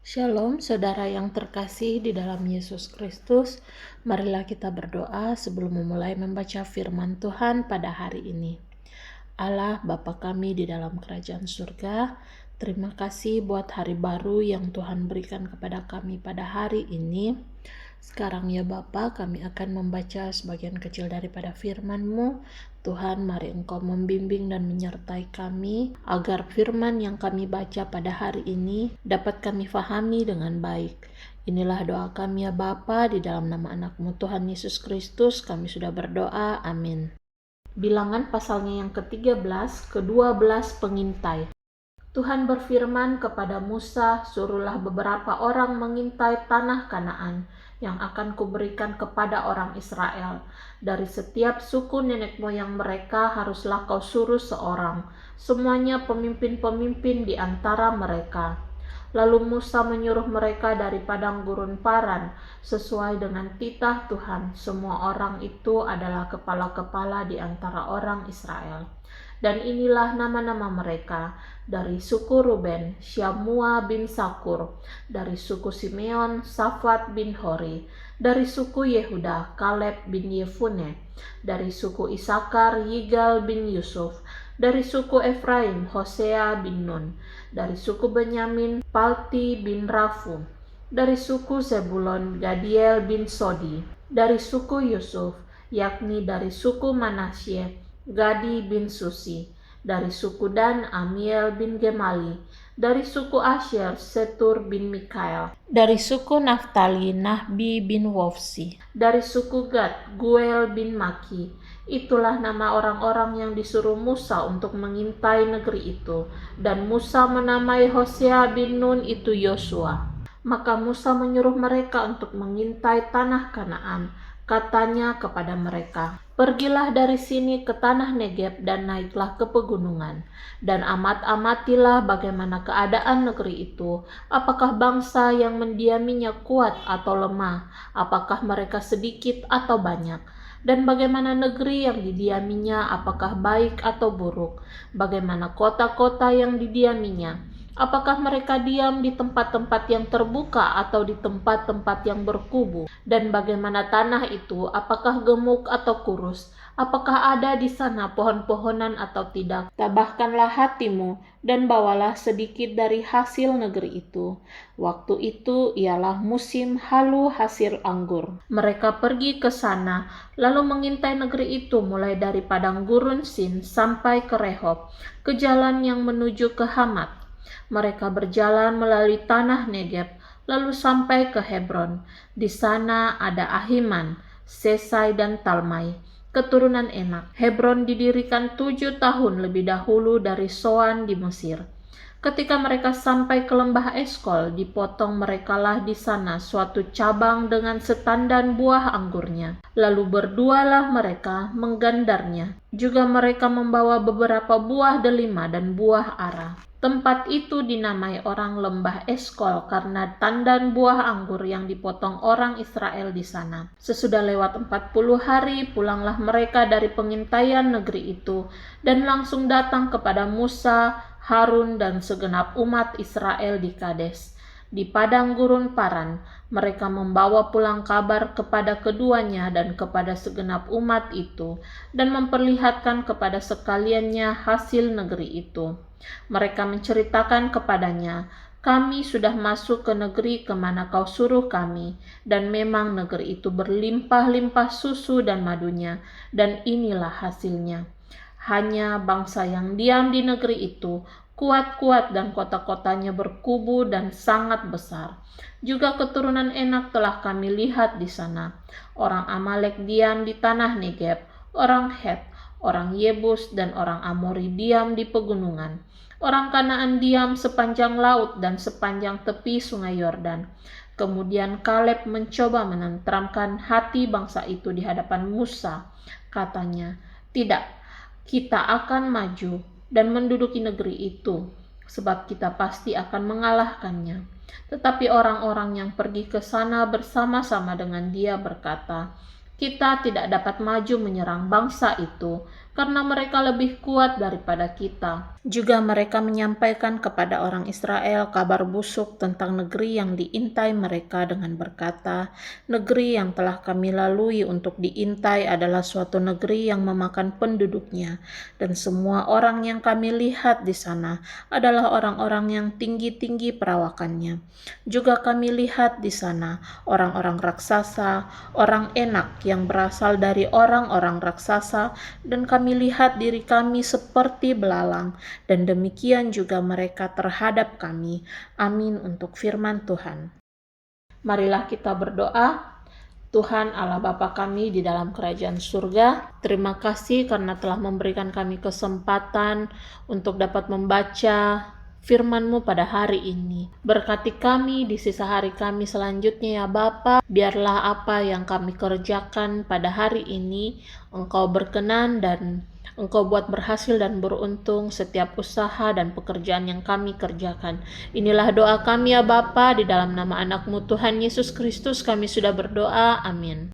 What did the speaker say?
Shalom, saudara yang terkasih di dalam Yesus Kristus. Marilah kita berdoa sebelum memulai membaca firman Tuhan pada hari ini. Allah Bapa kami di dalam kerajaan surga, terima kasih buat hari baru yang Tuhan berikan kepada kami pada hari ini. Sekarang ya Bapa, kami akan membaca sebagian kecil daripada firman-Mu. Tuhan, mari Engkau membimbing dan menyertai kami, agar firman yang kami baca pada hari ini dapat kami fahami dengan baik. Inilah doa kami ya Bapa, di dalam nama anak-Mu Tuhan Yesus Kristus kami sudah berdoa, amin. Bilangan pasalnya yang ke-13, ke-12 pengintai. Tuhan berfirman kepada Musa, suruhlah beberapa orang mengintai tanah Kanaan yang akan kuberikan kepada orang Israel. Dari setiap suku nenek moyang mereka haruslah kau suruh seorang, semuanya pemimpin-pemimpin di antara mereka. Lalu Musa menyuruh mereka dari padang gurun Paran, sesuai dengan titah Tuhan. Semua orang itu adalah kepala-kepala di antara orang Israel. Dan inilah nama-nama mereka: dari suku Ruben, Syamua bin Sakur; dari suku Simeon, Safat bin Hori; dari suku Yehuda, Kaleb bin Yefune; dari suku Isakar, Yigal bin Yusuf; dari suku Efraim, Hosea bin Nun; dari suku Benyamin, Palti bin Rafu; dari suku Zebulon, Gadiel bin Sodi; dari suku Yusuf, yakni dari suku Manasye, Gadi bin Susi; dari suku Dan, Amiel bin Gemali; dari suku Asyer, Setur bin Mikael; dari suku Naftali, Nahbi bin Wofsi; dari suku Gad, Guel bin Maki. Itulah nama orang-orang yang disuruh Musa untuk mengintai negeri itu, dan Musa menamai Hosea bin Nun itu Yosua. Maka Musa menyuruh mereka untuk mengintai tanah Kanaan. Katanya kepada mereka, pergilah dari sini ke tanah Negeb dan naiklah ke pegunungan, dan amatilah bagaimana keadaan negeri itu, apakah bangsa yang mendiaminya kuat atau lemah, apakah mereka sedikit atau banyak, dan bagaimana negeri yang didiaminya, apakah baik atau buruk, bagaimana kota-kota yang didiaminya, apakah mereka diam di tempat-tempat yang terbuka atau di tempat-tempat yang berkubu? Dan bagaimana tanah itu, apakah gemuk atau kurus? Apakah ada di sana pohon-pohonan atau tidak? Tabahkanlah hatimu dan bawalah sedikit dari hasil negeri itu. Waktu itu ialah musim halu hasil anggur. Mereka pergi ke sana, lalu mengintai negeri itu mulai dari padang gurun Sin sampai ke Rehob, ke jalan yang menuju ke Hamat. Mereka berjalan melalui tanah Negeb, lalu sampai ke Hebron. Di sana ada Ahiman, Sesai dan Talmai, keturunan Enak. Hebron didirikan 7 tahun lebih dahulu dari Soan di Mesir. Ketika mereka sampai ke lembah Eskol, dipotong merekalah di sana suatu cabang dengan setandan buah anggurnya. Lalu berdualah mereka menggandarnya. Juga mereka membawa beberapa buah delima dan buah ara. Tempat itu dinamai orang lembah Eskol karena tandan buah anggur yang dipotong orang Israel di sana. Sesudah lewat 40 hari, pulanglah mereka dari pengintaian negeri itu dan langsung datang kepada Musa, Harun dan segenap umat Israel di Kades. Di padang gurun Paran, mereka membawa pulang kabar kepada keduanya dan kepada segenap umat itu, dan memperlihatkan kepada sekaliannya hasil negeri itu. Mereka menceritakan kepadanya, kami sudah masuk ke negeri kemana kau suruh kami, dan memang negeri itu berlimpah-limpah susu dan madunya, dan inilah hasilnya. Hanya bangsa yang diam di negeri itu kuat-kuat dan kota-kotanya berkubu dan sangat besar. Juga keturunan Enak telah kami lihat di sana. Orang Amalek diam di tanah Negeb, orang Het, orang Yebus dan orang Amori diam di pegunungan. Orang Kanaan diam sepanjang laut dan sepanjang tepi sungai Yordan. Kemudian Kaleb mencoba menenteramkan hati bangsa itu di hadapan Musa. Katanya, tidak, kita akan maju dan menduduki negeri itu, sebab kita pasti akan mengalahkannya. Tetapi orang-orang yang pergi ke sana bersama-sama dengan dia berkata, kita tidak dapat maju menyerang bangsa itu, karena mereka lebih kuat daripada kita. Juga mereka menyampaikan kepada orang Israel kabar busuk tentang negeri yang diintai mereka dengan berkata, "Negeri yang telah kami lalui untuk diintai adalah suatu negeri yang memakan penduduknya, dan semua orang yang kami lihat di sana adalah orang-orang yang tinggi-tinggi perawakannya. Juga kami lihat di sana orang-orang raksasa, orang enak yang berasal dari orang-orang raksasa, dan kami lihat diri kami seperti belalang, dan demikian juga mereka terhadap kami." Amin untuk firman Tuhan. Marilah kita berdoa. Tuhan Allah Bapa kami di dalam kerajaan surga, terima kasih karena telah memberikan kami kesempatan untuk dapat membaca firman-Mu pada hari ini. Berkati kami di sisa hari kami selanjutnya ya Bapa. Biarlah apa yang kami kerjakan pada hari ini Engkau berkenan dan Engkau buat berhasil dan beruntung setiap usaha dan pekerjaan yang kami kerjakan. Inilah doa kami ya Bapa, di dalam nama anak-Mu Tuhan Yesus Kristus kami sudah berdoa. Amin.